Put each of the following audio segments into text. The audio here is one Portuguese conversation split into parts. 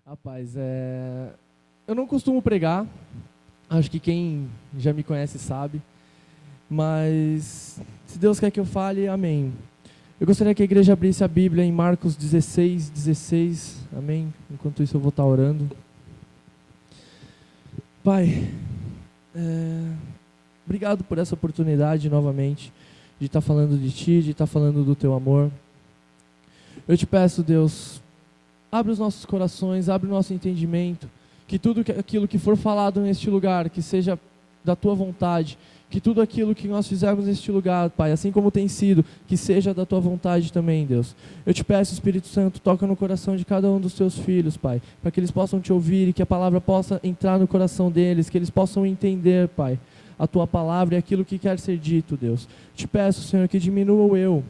Rapaz, eu não costumo pregar, acho que quem já me conhece sabe, mas se Deus quer que eu fale, amém. Eu gostaria que a igreja abrisse a Bíblia em Marcos 16, amém? Enquanto isso eu vou estar orando. Pai, obrigado por essa oportunidade novamente, de estar falando de Ti, de estar falando do Teu amor. Eu te peço, Deus, abre os nossos corações, abre o nosso entendimento, que tudo aquilo que for falado neste lugar, que seja da Tua vontade, que tudo aquilo que nós fizermos neste lugar, Pai, assim como tem sido, que seja da Tua vontade também, Deus. Eu te peço, Espírito Santo, toca no coração de cada um dos Teus filhos, Pai, para que eles possam Te ouvir e que a palavra possa entrar no coração deles, que eles possam entender, Pai, a Tua palavra e aquilo que quer ser dito, Deus. Te peço, Senhor, que diminua o eu,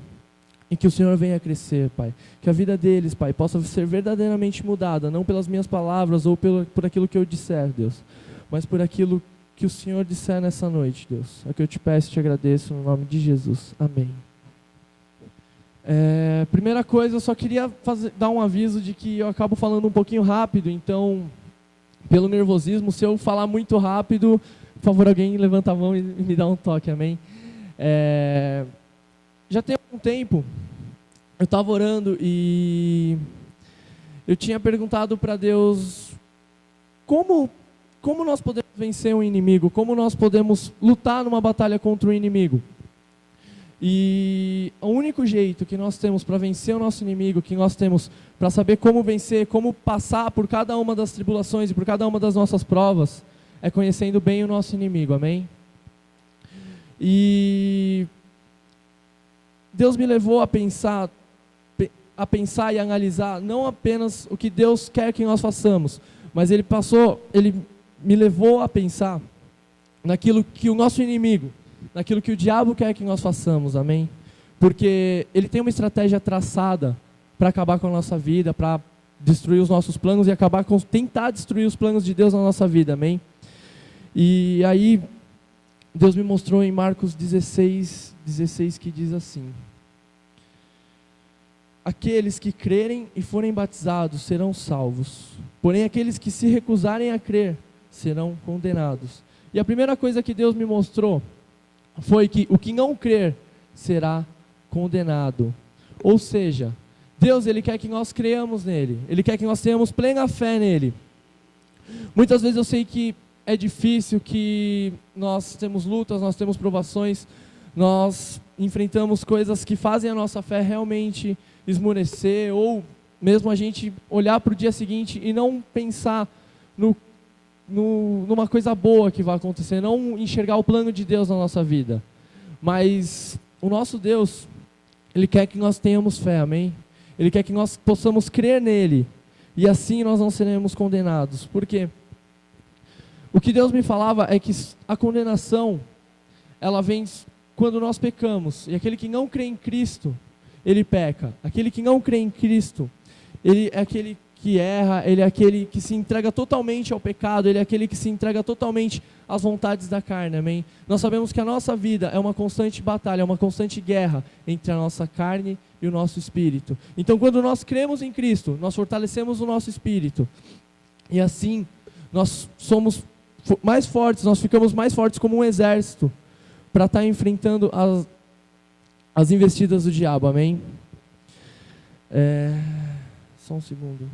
e que o Senhor venha crescer, Pai. Que a vida deles, Pai, possa ser verdadeiramente mudada, não pelas minhas palavras ou por aquilo que eu disser, Deus, mas por aquilo que o Senhor disser nessa noite, Deus. É o que eu te peço e te agradeço no nome de Jesus. Amém. Primeira coisa, eu só queria dar um aviso de que eu acabo falando um pouquinho rápido, então, pelo nervosismo, se eu falar muito rápido, por favor, alguém levanta a mão e me dá um toque, amém? Já tem algum tempo, eu estava orando e eu tinha perguntado para Deus como nós podemos vencer um inimigo, como nós podemos lutar numa batalha contra o inimigo. E o único jeito que nós temos para vencer o nosso inimigo, que nós temos para saber como vencer, como passar por cada uma das tribulações e por cada uma das nossas provas, é conhecendo bem o nosso inimigo, amém? E Deus me levou a pensar e analisar não apenas o que Deus quer que nós façamos, mas Ele me levou a pensar naquilo que o nosso inimigo, naquilo que o diabo quer que nós façamos, amém? Porque ele tem uma estratégia traçada para acabar com a nossa vida, para destruir os nossos planos e tentar destruir os planos de Deus na nossa vida, amém? E aí, Deus me mostrou em Marcos 16 que diz assim: aqueles que crerem e forem batizados serão salvos, porém aqueles que se recusarem a crer serão condenados. E a primeira coisa que Deus me mostrou foi que o que não crer será condenado. Ou seja, Deus, Ele quer que nós creamos nele, Ele quer que nós tenhamos plena fé nele. Muitas vezes eu sei que é difícil, que nós temos lutas, nós temos provações, nós enfrentamos coisas que fazem a nossa fé realmente esmorecer, ou mesmo a gente olhar para o dia seguinte e não pensar numa coisa boa que vai acontecer, não enxergar o plano de Deus na nossa vida. Mas o nosso Deus, Ele quer que nós tenhamos fé, amém? Ele quer que nós possamos crer nele, e assim nós não seremos condenados. Por quê? O que Deus me falava é que a condenação, ela vem quando nós pecamos, e aquele que não crê em Cristo, ele peca. Aquele que não crê em Cristo, ele é aquele que erra, ele é aquele que se entrega totalmente ao pecado, ele é aquele que se entrega totalmente às vontades da carne, amém? Nós sabemos que a nossa vida é uma constante batalha, é uma constante guerra entre a nossa carne e o nosso espírito. Então, quando nós cremos em Cristo, nós fortalecemos o nosso espírito, e assim, nós somos mais fortes, nós ficamos mais fortes como um exército, para estar enfrentando as investidas do diabo, amém? Só um segundo.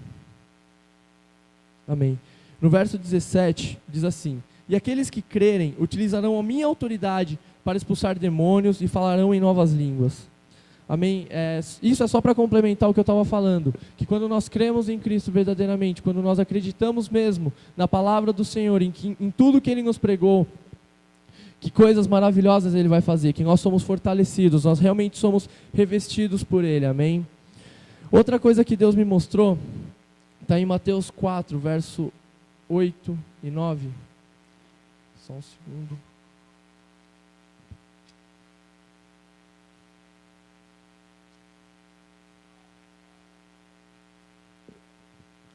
Amém. No verso 17, diz assim: e aqueles que crerem utilizarão a minha autoridade para expulsar demônios e falarão em novas línguas. Amém? Isso é só para complementar o que eu estava falando, que quando nós cremos em Cristo verdadeiramente, quando nós acreditamos mesmo na palavra do Senhor, em tudo que Ele nos pregou, que coisas maravilhosas Ele vai fazer, que nós somos fortalecidos, nós realmente somos revestidos por Ele, amém? Outra coisa que Deus me mostrou, está em Mateus 4, verso 8 e 9. Só um segundo.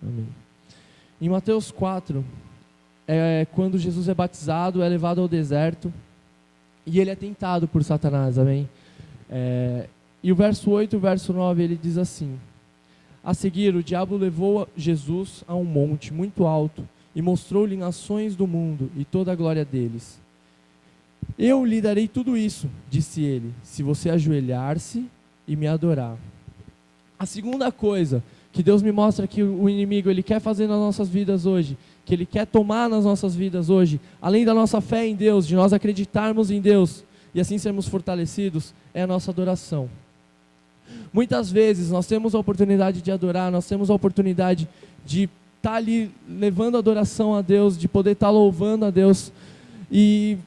Amém. Em Mateus 4, quando Jesus é batizado, é levado ao deserto, e ele é tentado por Satanás, amém? E o verso 8 e o verso 9, ele diz assim: A seguir, o diabo levou Jesus a um monte muito alto e mostrou-lhe nações do mundo e toda a glória deles. Eu lhe darei tudo isso, disse ele, se você ajoelhar-se e me adorar. A segunda coisa que Deus me mostra que o inimigo ele quer fazer nas nossas vidas hoje, que ele quer tomar nas nossas vidas hoje, além da nossa fé em Deus, de nós acreditarmos em Deus e assim sermos fortalecidos, é a nossa adoração. Muitas vezes nós temos a oportunidade de adorar, nós temos a oportunidade de estar ali levando adoração a Deus, de poder estar louvando a Deus, e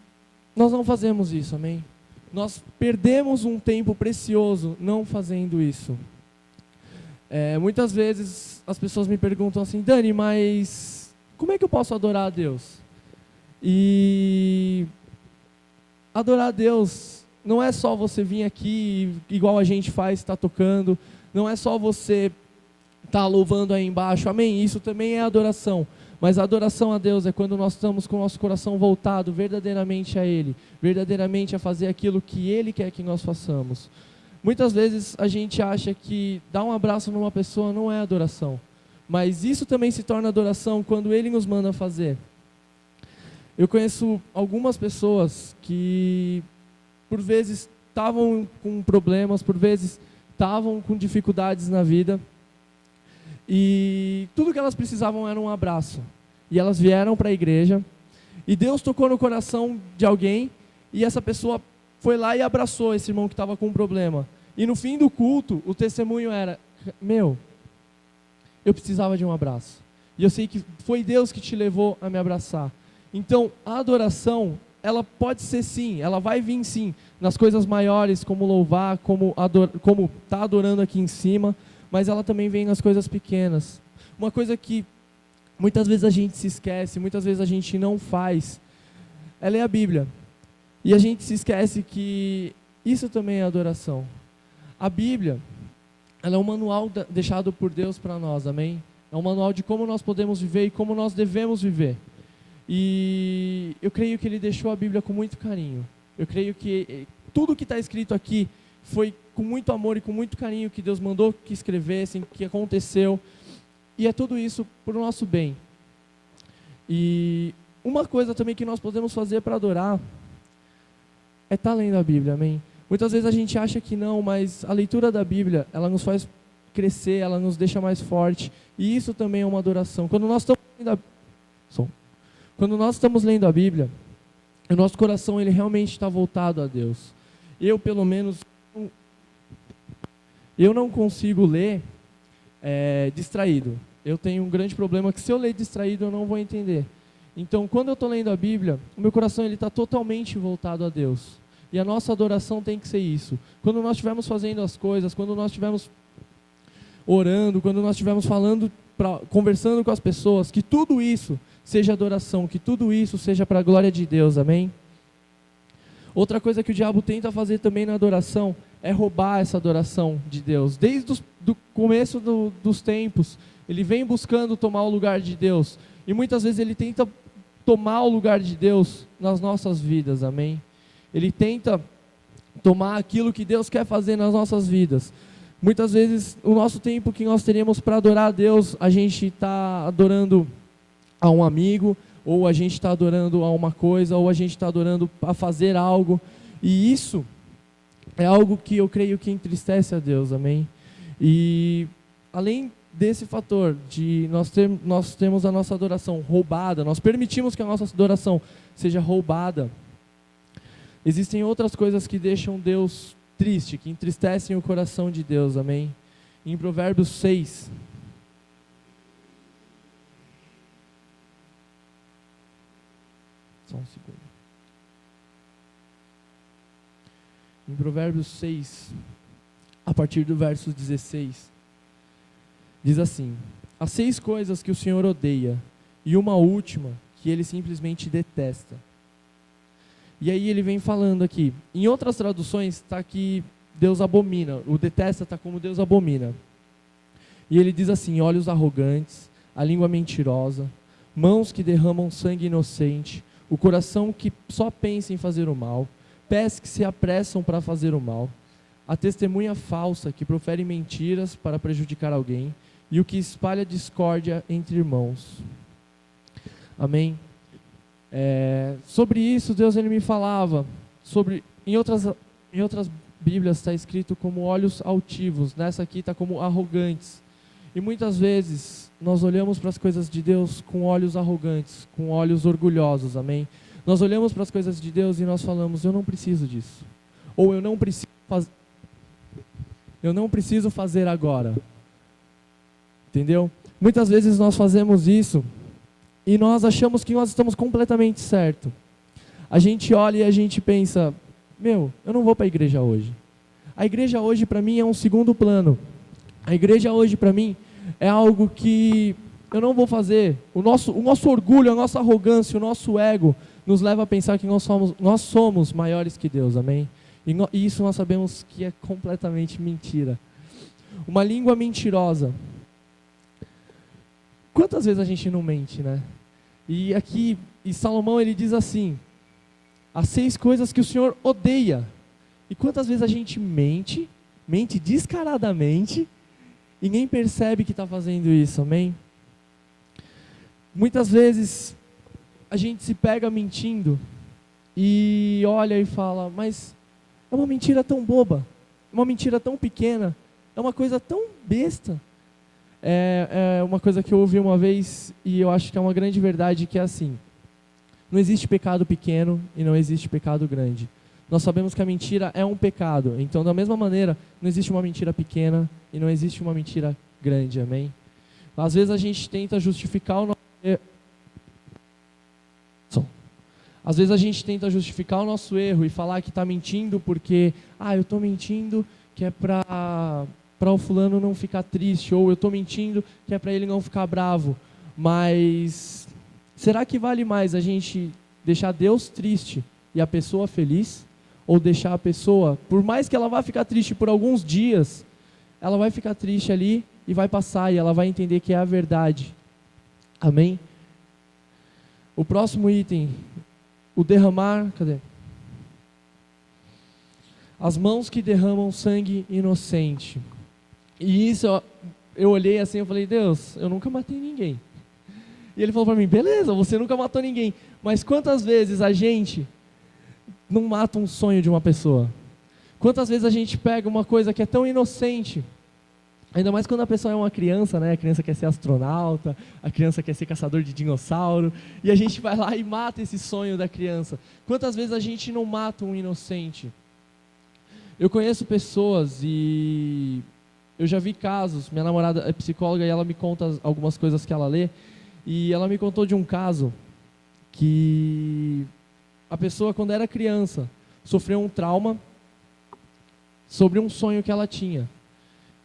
nós não fazemos isso, amém? Nós perdemos um tempo precioso não fazendo isso. Muitas vezes as pessoas me perguntam assim, Dani, mas como é que eu posso adorar a Deus? E adorar a Deus não é só você vir aqui, igual a gente faz, estar tocando, não é só você estar louvando aí embaixo, amém? Isso também é adoração, mas a adoração a Deus é quando nós estamos com o nosso coração voltado verdadeiramente a Ele, verdadeiramente a fazer aquilo que Ele quer que nós façamos. Muitas vezes a gente acha que dar um abraço numa pessoa não é adoração, mas isso também se torna adoração quando Ele nos manda fazer. Eu conheço algumas pessoas que por vezes estavam com problemas, por vezes estavam com dificuldades na vida, e tudo que elas precisavam era um abraço. E elas vieram para a igreja, e Deus tocou no coração de alguém, e essa pessoa foi lá e abraçou esse irmão que estava com um problema. E no fim do culto, o testemunho era, eu precisava de um abraço. E eu sei que foi Deus que te levou a me abraçar. Então, a adoração, ela pode ser sim, ela vai vir sim, nas coisas maiores, como louvar, como tá adorando aqui em cima, mas ela também vem nas coisas pequenas. Uma coisa que muitas vezes a gente se esquece, muitas vezes a gente não faz, é ler a Bíblia. E a gente se esquece que isso também é adoração. A Bíblia, ela é um manual deixado por Deus para nós, amém? É um manual de como nós podemos viver e como nós devemos viver. E eu creio que Ele deixou a Bíblia com muito carinho. Eu creio que tudo que está escrito aqui foi com muito amor e com muito carinho que Deus mandou que escrevessem, que aconteceu. E é tudo isso por nosso bem. E uma coisa também que nós podemos fazer para adorar é estar lendo a Bíblia, amém? Muitas vezes a gente acha que não, mas a leitura da Bíblia, ela nos faz crescer, ela nos deixa mais forte. E isso também é uma adoração. Quando nós estamos lendo a Bíblia, o nosso coração ele realmente está voltado a Deus. Eu, pelo menos, eu não consigo ler distraído. Eu tenho um grande problema que se eu ler distraído eu não vou entender. Então, quando eu estou lendo a Bíblia, o meu coração está totalmente voltado a Deus. E a nossa adoração tem que ser isso. Quando nós estivermos fazendo as coisas, quando nós estivermos orando, quando nós estivermos conversando com as pessoas, que tudo isso seja adoração, que tudo isso seja para a glória de Deus, amém? Outra coisa que o diabo tenta fazer também na adoração é roubar essa adoração de Deus. Desde o começo dos tempos, ele vem buscando tomar o lugar de Deus. E muitas vezes ele tenta tomar o lugar de Deus nas nossas vidas, amém? Ele tenta tomar aquilo que Deus quer fazer nas nossas vidas. Muitas vezes o nosso tempo que nós teríamos para adorar a Deus, a gente está adorando a um amigo, ou a gente está adorando a uma coisa, ou a gente está adorando a fazer algo. E isso é algo que eu creio que entristece a Deus, amém? E além desse fator de nós temos a nossa adoração roubada, nós permitimos que a nossa adoração seja roubada, existem outras coisas que deixam Deus triste, que entristecem o coração de Deus, amém? Em Provérbios 6, só um segundo. Em Provérbios 6, a partir do verso 16, diz assim: há 6 coisas que o Senhor odeia, e uma última que Ele simplesmente detesta. E aí ele vem falando aqui, em outras traduções está que Deus abomina, o detesta está como Deus abomina. E ele diz assim: olhos arrogantes, a língua mentirosa, mãos que derramam sangue inocente, o coração que só pensa em fazer o mal, pés que se apressam para fazer o mal, a testemunha falsa que profere mentiras para prejudicar alguém, e o que espalha discórdia entre irmãos. Amém? Sobre isso, Deus ele me falava, em outras Bíblias está escrito como olhos altivos, nessa aqui está como arrogantes. E muitas vezes nós olhamos para as coisas de Deus com olhos arrogantes, com olhos orgulhosos, amém? Nós olhamos para as coisas de Deus e nós falamos, eu não preciso disso. Ou eu não preciso fazer agora. Entendeu? Muitas vezes nós fazemos isso e nós achamos que nós estamos completamente certo. A gente olha e a gente pensa, eu não vou para a igreja hoje. A igreja hoje para mim é um segundo plano. A igreja hoje para mim é algo que eu não vou fazer. O nosso orgulho, a nossa arrogância, o nosso ego nos leva a pensar que nós somos maiores que Deus, amém? E isso nós sabemos que é completamente mentira. Uma língua mentirosa. Quantas vezes a gente não mente, né? E aqui, Salomão ele diz assim, as 6 coisas que o Senhor odeia. E quantas vezes a gente mente descaradamente, e nem percebe que está fazendo isso, amém? Muitas vezes a gente se pega mentindo e olha e fala, mas é uma mentira tão boba, é uma mentira tão pequena, é uma coisa tão besta. É uma coisa que eu ouvi uma vez e eu acho que é uma grande verdade, que é assim, não existe pecado pequeno e não existe pecado grande. Nós sabemos que a mentira é um pecado, então da mesma maneira, não existe uma mentira pequena e não existe uma mentira grande, amém? Às vezes a gente tenta justificar o nosso erro. Às vezes a gente tenta justificar o nosso erro e falar que está mentindo porque, eu estou mentindo que é para o fulano não ficar triste, ou eu estou mentindo que é para ele não ficar bravo. Mas será que vale mais a gente deixar Deus triste e a pessoa feliz? Ou deixar a pessoa, por mais que ela vá ficar triste por alguns dias, ela vai ficar triste ali e vai passar, e ela vai entender que é a verdade. Amém? O próximo item, o derramar, as mãos que derramam sangue inocente. E isso, eu olhei assim, eu falei, Deus, eu nunca matei ninguém. E ele falou para mim, beleza, você nunca matou ninguém, mas quantas vezes a gente não mata um sonho de uma pessoa? Quantas vezes a gente pega uma coisa que é tão inocente, ainda mais quando a pessoa é uma criança, né? A criança quer ser astronauta, a criança quer ser caçador de dinossauro, e a gente vai lá e mata esse sonho da criança. Quantas vezes a gente não mata um inocente? Eu conheço pessoas e eu já vi casos, minha namorada é psicóloga e ela me conta algumas coisas que ela lê, e ela me contou de um caso que a pessoa, quando era criança, sofreu um trauma sobre um sonho que ela tinha.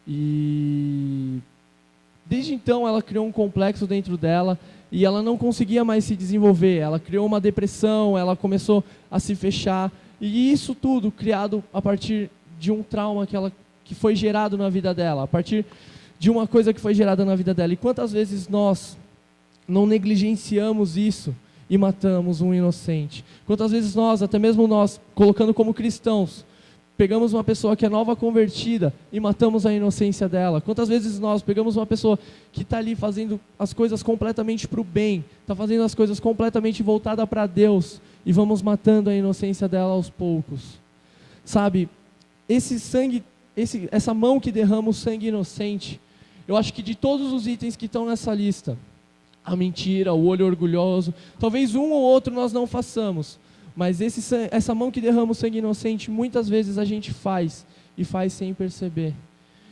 E desde então ela criou um complexo dentro dela e ela não conseguia mais se desenvolver. Ela criou uma depressão, ela começou a se fechar. E isso tudo criado a partir de um trauma que foi gerado na vida dela, a partir de uma coisa que foi gerada na vida dela. E quantas vezes nós não negligenciamos isso e matamos um inocente? Quantas vezes nós, até mesmo nós, colocando como cristãos, pegamos uma pessoa que é nova convertida e matamos a inocência dela? Quantas vezes nós pegamos uma pessoa que está ali fazendo as coisas completamente para o bem, está fazendo as coisas completamente voltadas para Deus, e vamos matando a inocência dela aos poucos? Sabe, esse sangue, essa mão que derrama o sangue inocente, eu acho que de todos os itens que estão nessa lista, a mentira, o olho orgulhoso, talvez um ou outro nós não façamos, mas essa mão que derrama o sangue inocente, muitas vezes a gente faz, e faz sem perceber.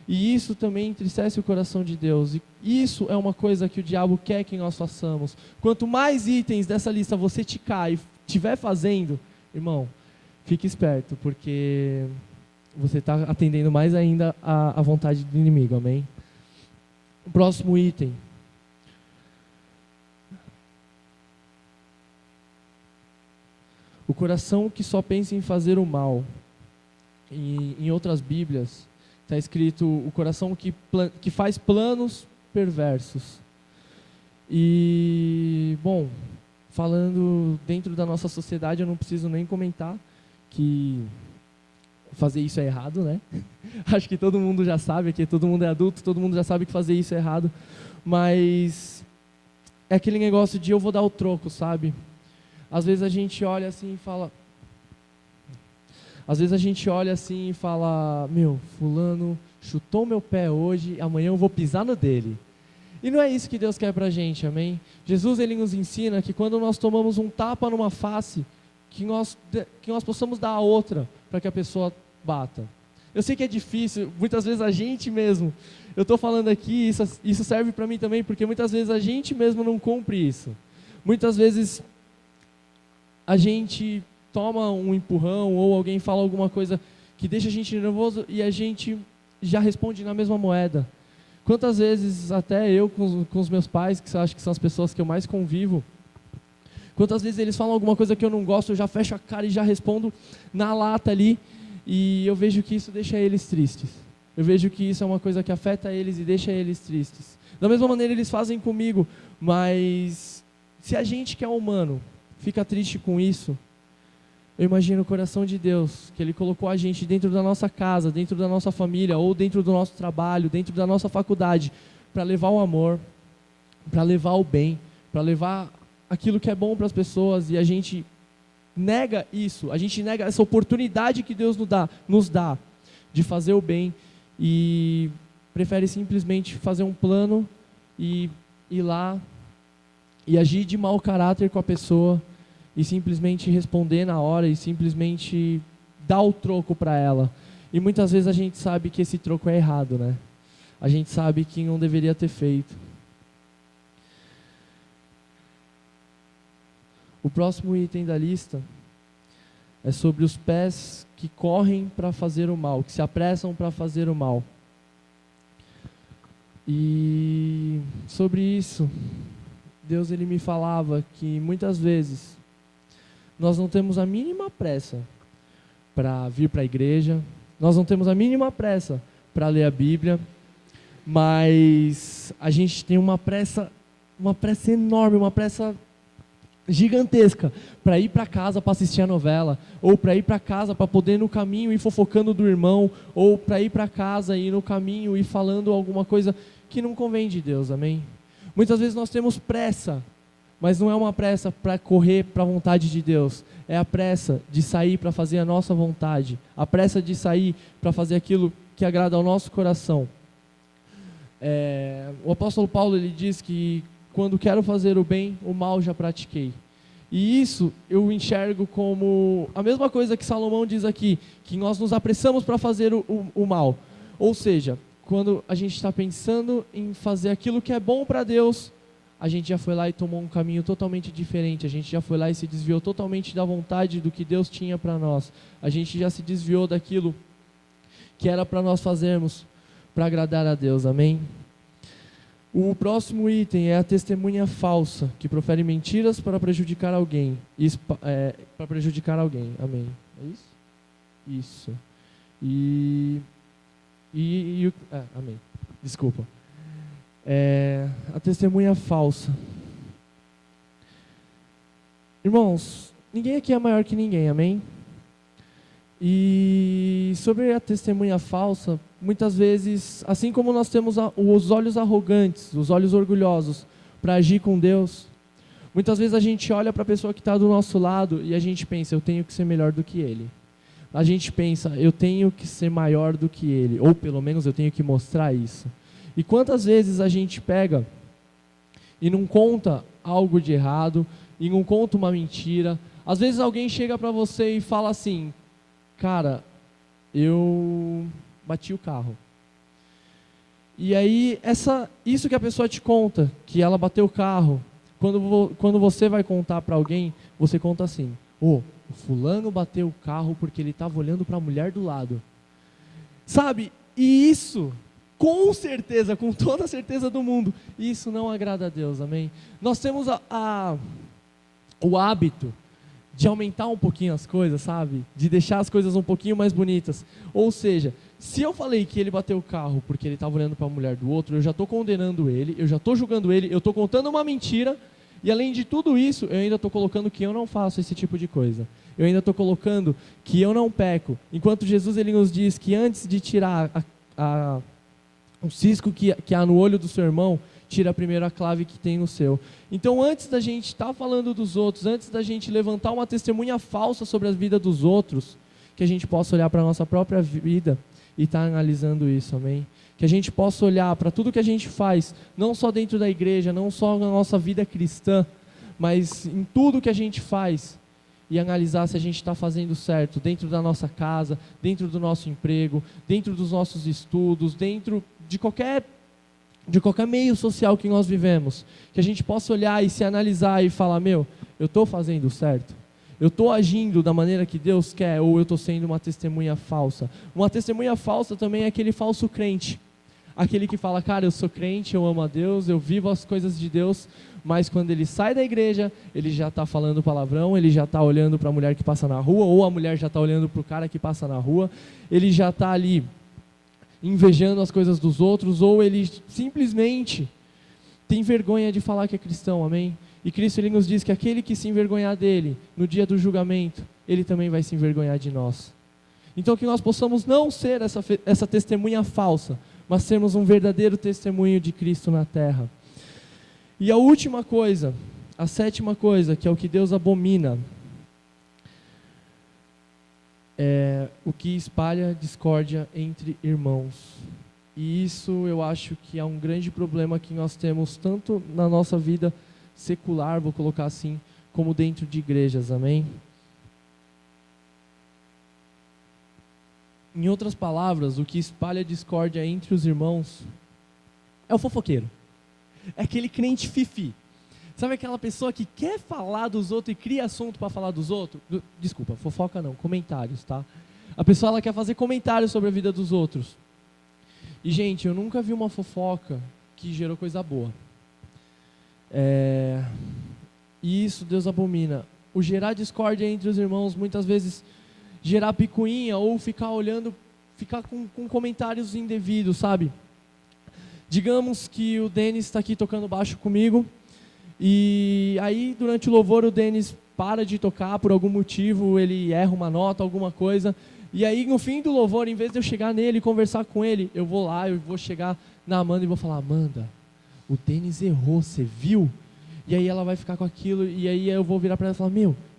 E isso também entristece o coração de Deus. E isso é uma coisa que o diabo quer que nós façamos. Quanto mais itens dessa lista você ticar e estiver fazendo, irmão, fique esperto, porque você está atendendo mais ainda a vontade do inimigo, amém? O próximo item. O coração que só pensa em fazer o mal. E em outras Bíblias está escrito o coração que faz planos perversos. E, bom, falando dentro da nossa sociedade, eu não preciso nem comentar que fazer isso é errado, né? Acho que todo mundo já sabe, aqui todo mundo é adulto, todo mundo já sabe que fazer isso é errado. Mas é aquele negócio de eu vou dar o troco, sabe? Às vezes a gente olha assim e fala... meu, fulano chutou meu pé hoje, amanhã eu vou pisar no dele. E não é isso que Deus quer pra gente, amém? Jesus, ele nos ensina que quando nós tomamos um tapa numa face, que nós possamos dar a outra, para que a pessoa bata. Eu sei que é difícil, muitas vezes a gente mesmo, eu estou falando aqui, isso serve para mim também, porque muitas vezes a gente mesmo não cumpre isso. Muitas vezes a gente toma um empurrão, ou alguém fala alguma coisa que deixa a gente nervoso, e a gente já responde na mesma moeda. Quantas vezes, até eu com os meus pais, que eu acho que são as pessoas que eu mais convivo, quantas vezes eles falam alguma coisa que eu não gosto, eu já fecho a cara e já respondo na lata ali, e eu vejo que isso deixa eles tristes. Eu vejo que isso é uma coisa que afeta eles e deixa eles tristes. Da mesma maneira eles fazem comigo, mas se a gente que é humano fica triste com isso, eu imagino o coração de Deus, que Ele colocou a gente dentro da nossa casa, dentro da nossa família, ou dentro do nosso trabalho, dentro da nossa faculdade, para levar o amor, para levar o bem, para levar aquilo que é bom para as pessoas, e a gente nega isso, a gente nega essa oportunidade que Deus nos dá de fazer o bem, e prefere simplesmente fazer um plano e ir lá e agir de mau caráter com a pessoa, e simplesmente responder na hora, e simplesmente dar o troco para ela. E muitas vezes a gente sabe que esse troco é errado, né? A gente sabe que não deveria ter feito. O próximo item da lista é sobre os pés que correm para fazer o mal, que se apressam para fazer o mal. E sobre isso, Deus ele me falava que muitas vezes nós não temos a mínima pressa para vir para a igreja, nós não temos a mínima pressa para ler a Bíblia, mas a gente tem uma pressa enorme, uma pressa gigantesca para ir para casa para assistir a novela, ou para ir para casa para poder no caminho ir fofocando do irmão, ou para ir para casa e ir no caminho ir falando alguma coisa que não convém de Deus, amém? Muitas vezes nós temos pressa, mas não é uma pressa para correr para a vontade de Deus, é a pressa de sair para fazer a nossa vontade, a pressa de sair para fazer aquilo que agrada ao nosso coração. O apóstolo Paulo ele diz que quando quero fazer o bem, o mal já pratiquei. E isso eu enxergo como a mesma coisa que Salomão diz aqui, que nós nos apressamos para fazer o mal. Ou seja, quando a gente está pensando em fazer aquilo que é bom para Deus, a gente já foi lá e tomou um caminho totalmente diferente, a gente já foi lá e se desviou totalmente da vontade do que Deus tinha para nós. A gente já se desviou daquilo que era para nós fazermos para agradar a Deus, amém? O próximo item é a testemunha falsa, que profere mentiras para prejudicar alguém. Para prejudicar alguém, amém. É isso? Isso. Amém. Desculpa. A testemunha falsa. Irmãos, ninguém aqui é maior que ninguém, amém? E sobre a testemunha falsa, muitas vezes, assim como nós temos os olhos arrogantes, os olhos orgulhosos para agir com Deus, muitas vezes a gente olha para a pessoa que está do nosso lado e a gente pensa, eu tenho que ser melhor do que ele. A gente pensa, eu tenho que ser maior do que ele, ou pelo menos eu tenho que mostrar isso. E quantas vezes a gente pega e não conta algo de errado, e não conta uma mentira. Às vezes alguém chega para você e fala assim, cara, eu bati o carro. E aí, isso que a pessoa te conta, que ela bateu o carro, quando você vai contar para alguém, você conta assim, o fulano bateu o carro porque ele estava olhando para a mulher do lado. Sabe? E isso, com certeza, com toda a certeza do mundo, isso não agrada a Deus, amém? Nós temos o hábito de aumentar um pouquinho as coisas, sabe? De deixar as coisas um pouquinho mais bonitas. Ou seja, se eu falei que ele bateu o carro porque ele estava olhando para a mulher do outro, eu já estou condenando ele, eu já estou julgando ele, eu estou contando uma mentira, e além de tudo isso, eu ainda estou colocando que eu não faço esse tipo de coisa. Eu ainda estou colocando que eu não peco. Enquanto Jesus ele nos diz que antes de tirar o cisco que há no olho do seu irmão, tira primeiro a clave que tem no seu. Então, antes da gente estar falando dos outros, antes da gente levantar uma testemunha falsa sobre a vida dos outros, que a gente possa olhar para a nossa própria vida e estar analisando isso, amém? Que a gente possa olhar para tudo que a gente faz, não só dentro da igreja, não só na nossa vida cristã, mas em tudo que a gente faz, e analisar se a gente está fazendo certo, dentro da nossa casa, dentro do nosso emprego, dentro dos nossos estudos, dentro de qualquer meio social que nós vivemos, que a gente possa olhar e se analisar e falar, eu estou fazendo certo? Eu estou agindo da maneira que Deus quer, ou eu estou sendo uma testemunha falsa? Uma testemunha falsa também é aquele falso crente, aquele que fala, cara, eu sou crente, eu amo a Deus, eu vivo as coisas de Deus, mas quando ele sai da igreja, ele já está falando palavrão, ele já está olhando para a mulher que passa na rua, ou a mulher já está olhando para o cara que passa na rua, ele já está ali invejando as coisas dos outros, ou ele simplesmente tem vergonha de falar que é cristão, amém? E Cristo ele nos diz que aquele que se envergonhar dele, no dia do julgamento, ele também vai se envergonhar de nós. Então que nós possamos não ser essa testemunha falsa, mas sermos um verdadeiro testemunho de Cristo na terra. E a última coisa, a sétima coisa, que é o que Deus abomina, é o que espalha discórdia entre irmãos. E isso eu acho que é um grande problema que nós temos tanto na nossa vida secular, vou colocar assim, como dentro de igrejas, amém? Em outras palavras, o que espalha discórdia entre os irmãos é o fofoqueiro. É aquele crente fifi. Sabe aquela pessoa que quer falar dos outros e cria assunto para falar dos outros? Desculpa, fofoca não, comentários, tá? A pessoa ela quer fazer comentários sobre a vida dos outros. E, gente, eu nunca vi uma fofoca que gerou coisa boa. E isso Deus abomina. O gerar discórdia entre os irmãos, muitas vezes gerar picuinha ou ficar olhando, ficar com comentários indevidos, sabe? Digamos que o Denis está aqui tocando baixo comigo, e aí durante o louvor o Denis para de tocar por algum motivo, ele erra uma nota, alguma coisa, e aí no fim do louvor, em vez de eu chegar nele e conversar com ele, eu vou lá, eu vou chegar na Amanda e vou falar, Amanda, o Denis errou, você viu? E aí ela vai ficar com aquilo, e aí eu vou virar para ela e falar,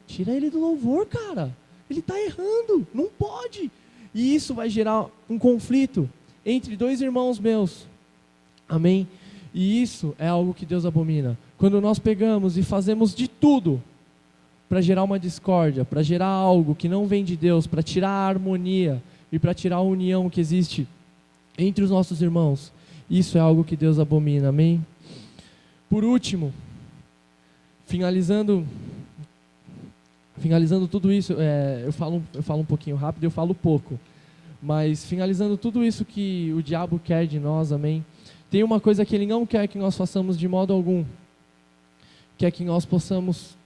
tira ele do louvor, cara, ele está errando, não pode. E isso vai gerar um conflito entre dois irmãos meus, amém? E isso é algo que Deus abomina. Quando nós pegamos e fazemos de tudo para gerar uma discórdia, para gerar algo que não vem de Deus, para tirar a harmonia e para tirar a união que existe entre os nossos irmãos, isso é algo que Deus abomina, amém? Por último, finalizando tudo isso, eu falo um pouquinho rápido, eu falo pouco, mas finalizando tudo isso que o diabo quer de nós, amém? Tem uma coisa que ele não quer que nós façamos de modo algum, que é que nós possamos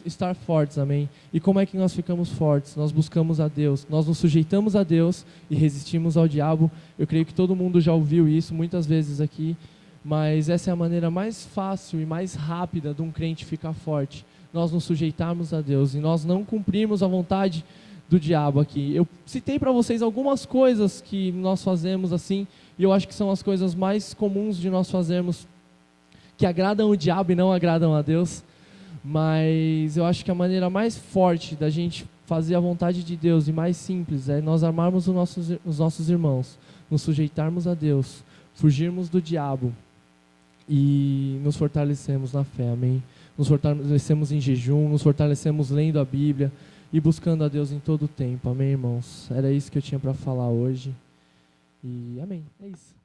estar fortes, amém? E como é que nós ficamos fortes? Nós buscamos a Deus, nós nos sujeitamos a Deus e resistimos ao diabo. Eu creio que todo mundo já ouviu isso muitas vezes aqui, mas essa é a maneira mais fácil e mais rápida de um crente ficar forte. Nós nos sujeitarmos a Deus e nós não cumprirmos a vontade do diabo aqui. Eu citei para vocês algumas coisas que nós fazemos assim, e eu acho que são as coisas mais comuns de nós fazermos, que agradam o diabo e não agradam a Deus, mas eu acho que a maneira mais forte da gente fazer a vontade de Deus e mais simples é nós amarmos os nossos irmãos, nos sujeitarmos a Deus, fugirmos do diabo e nos fortalecemos na fé, amém? Nos fortalecemos em jejum, nos fortalecemos lendo a Bíblia e buscando a Deus em todo o tempo, amém, irmãos? Era isso que eu tinha para falar hoje e amém, é isso.